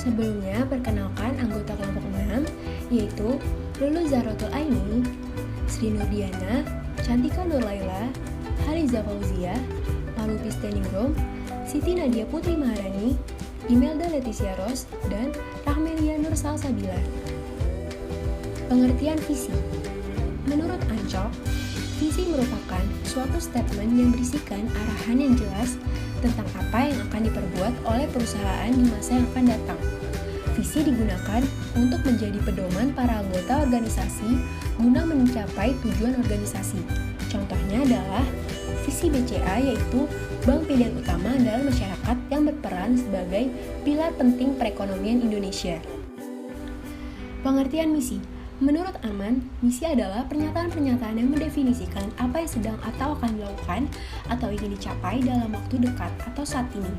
Sebelumnya, perkenalkan anggota kelompok 6, yaitu Lulu Zahrotul Aini, Sri Nurdiana, Cantika Nurlaila, Haliza Fauzia, Malupi Steningrum, Siti Nadia Putri Maharani, Imelda Leticia Ros, dan Rahmelia Nur Salsabila. Pengertian visi. Menurut Ancok, visi merupakan suatu statement yang berisikan arahan yang jelas tentang apa yang akan diperbuat oleh perusahaan di masa yang akan datang. Visi digunakan untuk menjadi pedoman para anggota organisasi guna mencapai tujuan organisasi. Contohnya adalah visi BCA, yaitu bank pilihan utama dalam masyarakat yang berperan sebagai pilar penting perekonomian Indonesia. Pengertian misi. Menurut Arman, misi adalah pernyataan-pernyataan yang mendefinisikan apa yang sedang atau akan dilakukan atau ingin dicapai dalam waktu dekat atau saat ini.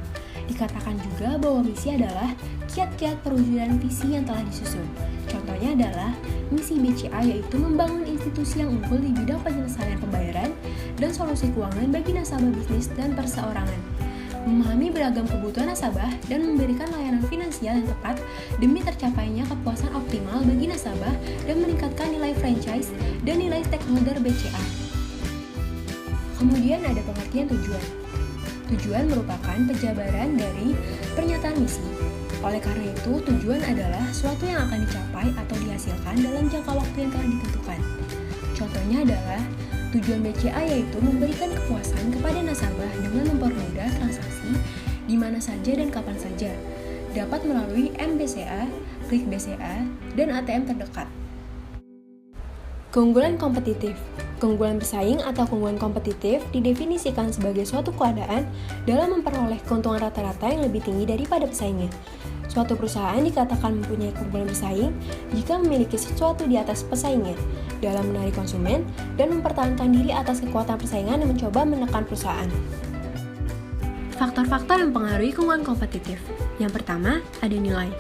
Dikatakan juga bahwa misi adalah kiat-kiat perwujudan visi yang telah disusun. Contohnya adalah misi BCA, yaitu membangun institusi yang unggul di bidang penyelesaian pembayaran dan solusi keuangan bagi nasabah bisnis dan perseorangan. Memahami beragam kebutuhan nasabah dan memberikan layanan finansial yang tepat demi tercapainya kepuasan optimal bagi nasabah dan meningkatkan nilai franchise dan nilai stakeholder BCA. Kemudian ada pengertian tujuan. Tujuan merupakan penjabaran dari pernyataan misi. Oleh karena itu, tujuan adalah suatu yang akan dicapai atau dihasilkan dalam jangka waktu yang telah ditentukan. Contohnya adalah tujuan BCA, yaitu memberikan kepuasan kepada nasabah dengan mempermudah transaksi di mana saja dan kapan saja, dapat melalui MBCA, Klik BCA, dan ATM terdekat. Keunggulan kompetitif. Keunggulan bersaing atau keunggulan kompetitif didefinisikan sebagai suatu keadaan dalam memperoleh keuntungan rata-rata yang lebih tinggi daripada pesaingnya. Suatu perusahaan dikatakan mempunyai keunggulan bersaing jika memiliki sesuatu di atas pesaingnya dalam menarik konsumen dan mempertahankan diri atas kekuatan persaingan yang mencoba menekan perusahaan. Faktor-faktor yang mempengaruhi keunggulan kompetitif. Yang pertama, ada nilai.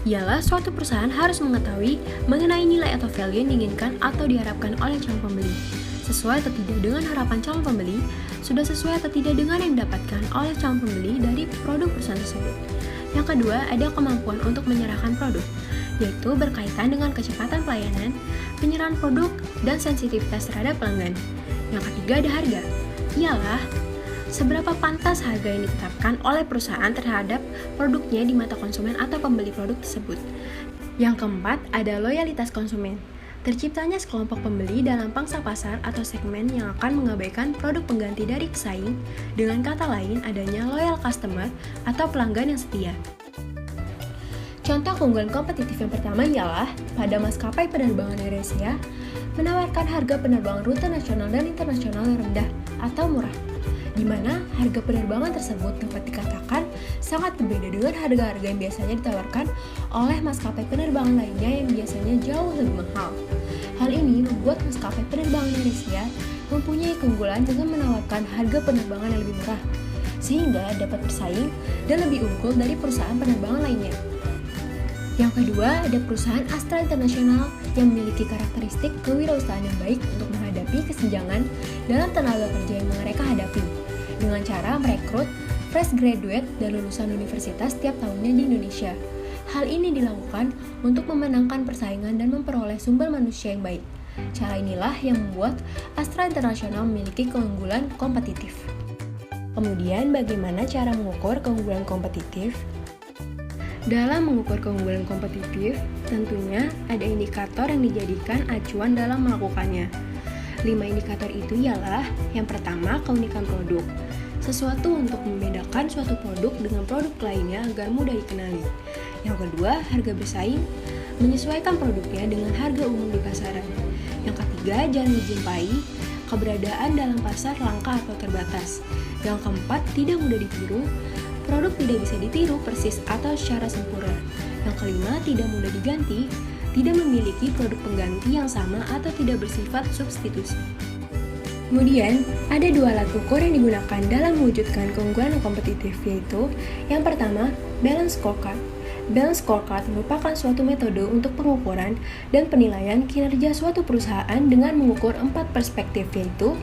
Ialah suatu perusahaan harus mengetahui mengenai nilai atau value yang diinginkan atau diharapkan oleh calon pembeli. Sesuai atau tidak dengan harapan calon pembeli, sudah sesuai atau tidak dengan yang didapatkan oleh calon pembeli dari produk perusahaan tersebut. Yang kedua, ada kemampuan untuk menyerahkan produk, yaitu berkaitan dengan kecepatan pelayanan, penyerahan produk, dan sensitivitas terhadap pelanggan. Yang ketiga, ada harga. Ialah seberapa pantas harga yang ditetapkan oleh perusahaan terhadap produknya di mata konsumen atau pembeli produk tersebut. Yang keempat, ada loyalitas konsumen. Terciptanya sekelompok pembeli dalam pangsa pasar atau segmen yang akan mengabaikan produk pengganti dari pesaing, dengan kata lain adanya loyal customer atau pelanggan yang setia. Contoh keunggulan kompetitif yang pertama ialah pada maskapai penerbangan AirAsia menawarkan harga penerbangan rute nasional dan internasional yang rendah atau murah, di mana harga penerbangan tersebut dapat dikatakan sangat berbeda dengan harga-harga yang biasanya ditawarkan oleh maskapai penerbangan lainnya yang biasanya jauh lebih mahal. Hal ini membuat maskapai penerbangan AirAsia mempunyai keunggulan dengan menawarkan harga penerbangan yang lebih murah, sehingga dapat bersaing dan lebih unggul dari perusahaan penerbangan lainnya. Yang kedua, ada perusahaan Astra International yang memiliki karakteristik kewirausahaan yang baik untuk menghadapi kesenjangan dalam tenaga kerja yang mereka hadapi, dengan cara merekrut fresh graduate dan lulusan universitas setiap tahunnya di Indonesia. Hal ini dilakukan untuk memenangkan persaingan dan memperoleh sumber manusia yang baik. Cara inilah yang membuat Astra International memiliki keunggulan kompetitif. Kemudian, bagaimana cara mengukur keunggulan kompetitif? Dalam mengukur keunggulan kompetitif, tentunya ada indikator yang dijadikan acuan dalam melakukannya. 5 indikator itu ialah: yang pertama, keunikan produk. Sesuatu untuk membedakan suatu produk dengan produk lainnya agar mudah dikenali. Yang kedua, harga bersaing, menyesuaikan produknya dengan harga umum di pasaran. Yang ketiga, jarang dijumpai, keberadaan dalam pasar langka atau terbatas. Yang keempat, tidak mudah ditiru, produk tidak bisa ditiru persis atau secara sempurna. Yang kelima, tidak mudah diganti, tidak memiliki produk pengganti yang sama atau tidak bersifat substitusi. Kemudian, ada 2 alat ukur yang digunakan dalam mewujudkan keunggulan kompetitif, yaitu yang pertama, balance scorecard. Balance scorecard merupakan suatu metode untuk pengukuran dan penilaian kinerja suatu perusahaan dengan mengukur 4 perspektif, yaitu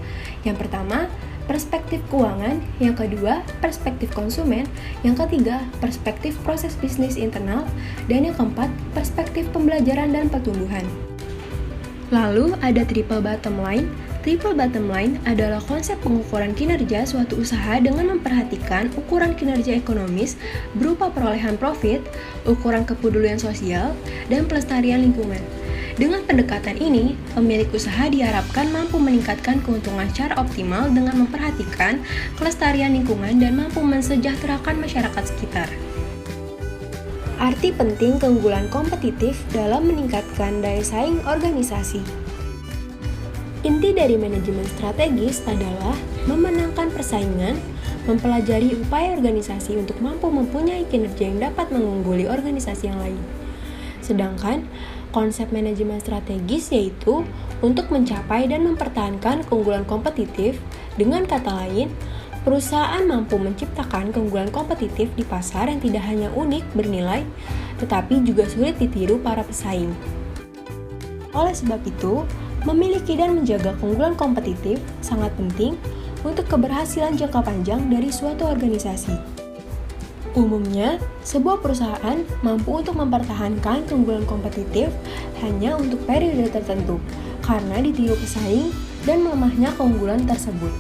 yang pertama, perspektif keuangan, yang kedua, perspektif konsumen, yang ketiga, perspektif proses bisnis internal, dan yang keempat, perspektif pembelajaran dan pertumbuhan. Lalu ada triple bottom line. Triple bottom line adalah konsep pengukuran kinerja suatu usaha dengan memperhatikan ukuran kinerja ekonomis berupa perolehan profit, ukuran kepedulian sosial, dan pelestarian lingkungan. Dengan pendekatan ini, pemilik usaha diharapkan mampu meningkatkan keuntungan secara optimal dengan memperhatikan kelestarian lingkungan dan mampu mensejahterakan masyarakat sekitar. Arti penting keunggulan kompetitif dalam meningkatkan daya saing organisasi. Inti dari manajemen strategis adalah memenangkan persaingan, mempelajari upaya organisasi untuk mampu mempunyai kinerja yang dapat mengungguli organisasi yang lain. Sedangkan konsep manajemen strategis yaitu untuk mencapai dan mempertahankan keunggulan kompetitif. Dengan kata lain, perusahaan mampu menciptakan keunggulan kompetitif di pasar yang tidak hanya unik bernilai, tetapi juga sulit ditiru para pesaing. Oleh sebab itu, memiliki dan menjaga keunggulan kompetitif sangat penting untuk keberhasilan jangka panjang dari suatu organisasi. Umumnya, sebuah perusahaan mampu untuk mempertahankan keunggulan kompetitif hanya untuk periode tertentu karena ditiru pesaing dan melemahnya keunggulan tersebut.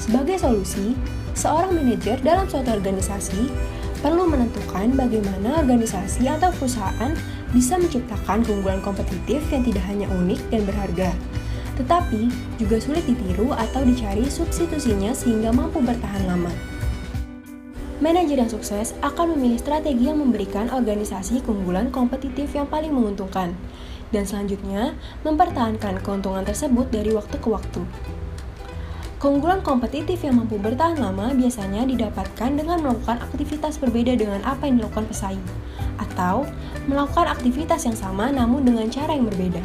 Sebagai solusi, seorang manajer dalam suatu organisasi perlu menentukan bagaimana organisasi atau perusahaan bisa menciptakan keunggulan kompetitif yang tidak hanya unik dan berharga, tetapi juga sulit ditiru atau dicari substitusinya sehingga mampu bertahan lama. Manajer yang sukses akan memilih strategi yang memberikan organisasi keunggulan kompetitif yang paling menguntungkan, dan selanjutnya mempertahankan keuntungan tersebut dari waktu ke waktu. Keunggulan kompetitif yang mampu bertahan lama biasanya didapatkan dengan melakukan aktivitas berbeda dengan apa yang dilakukan pesaing, atau melakukan aktivitas yang sama namun dengan cara yang berbeda.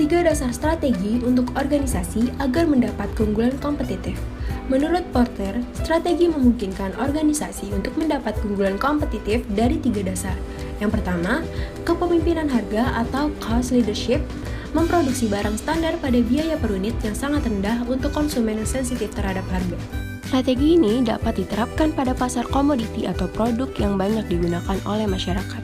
3 dasar strategi untuk organisasi agar mendapat keunggulan kompetitif. Menurut Porter, strategi memungkinkan organisasi untuk mendapat keunggulan kompetitif dari 3 dasar. Yang pertama, kepemimpinan harga atau cost leadership, memproduksi barang standar pada biaya per unit yang sangat rendah untuk konsumen yang sensitif terhadap harga. Strategi ini dapat diterapkan pada pasar komoditi atau produk yang banyak digunakan oleh masyarakat.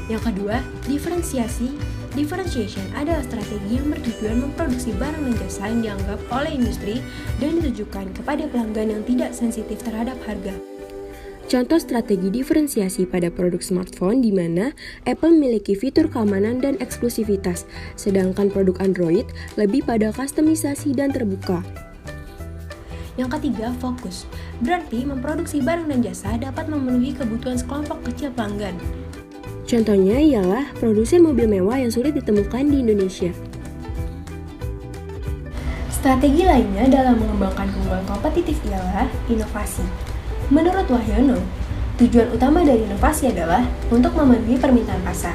Yang kedua, diferensiasi. Differentiation adalah strategi yang bertujuan memproduksi barang dan jasa yang dianggap oleh industri dan ditujukan kepada pelanggan yang tidak sensitif terhadap harga. Contoh strategi diferensiasi pada produk smartphone di mana Apple memiliki fitur keamanan dan eksklusivitas, sedangkan produk Android lebih pada kustomisasi dan terbuka. Yang ketiga, fokus. Berarti memproduksi barang dan jasa dapat memenuhi kebutuhan sekelompok kecil pelanggan. Contohnya ialah produsen mobil mewah yang sulit ditemukan di Indonesia. Strategi lainnya dalam mengembangkan keunggulan kompetitif ialah inovasi. Menurut Wahyono, tujuan utama dari inovasi adalah untuk memenuhi permintaan pasar,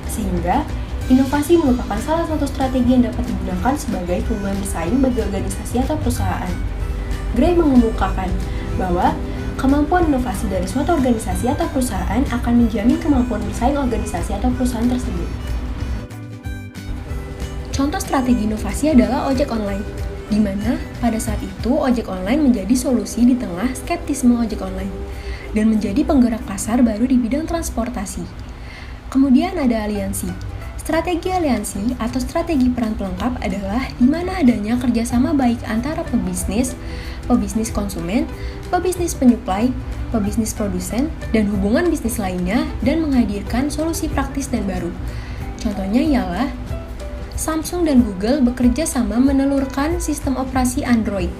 sehingga inovasi merupakan salah satu strategi yang dapat digunakan sebagai keunggulan bersaing bagi organisasi atau perusahaan. Gray mengemukakan bahwa kemampuan inovasi dari suatu organisasi atau perusahaan akan menjamin kemampuan bersaing organisasi atau perusahaan tersebut. Contoh strategi inovasi adalah ojek online, di mana pada saat itu ojek online menjadi solusi di tengah skeptisme ojek online dan menjadi penggerak pasar baru di bidang transportasi. Kemudian ada aliansi. Strategi aliansi atau strategi peran pelengkap adalah di mana adanya kerjasama baik antara pebisnis konsumen, pebisnis penyuplai, pebisnis produsen, dan hubungan bisnis lainnya dan menghadirkan solusi praktis dan baru. Contohnya ialah Samsung dan Google bekerja sama menelurkan sistem operasi Android.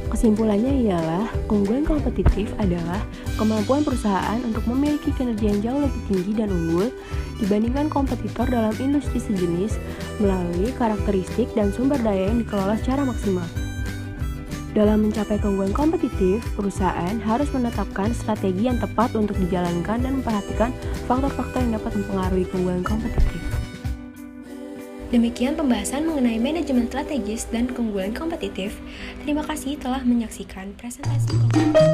Kesimpulannya ialah, keunggulan kompetitif adalah kemampuan perusahaan untuk memiliki kinerja yang jauh lebih tinggi dan unggul dibandingkan kompetitor dalam industri sejenis melalui karakteristik dan sumber daya yang dikelola secara maksimal. Dalam mencapai keunggulan kompetitif, perusahaan harus menetapkan strategi yang tepat untuk dijalankan dan memperhatikan faktor-faktor yang dapat mempengaruhi keunggulan kompetitif. Demikian pembahasan mengenai manajemen strategis dan keunggulan kompetitif. Terima kasih telah menyaksikan presentasi kompetitif.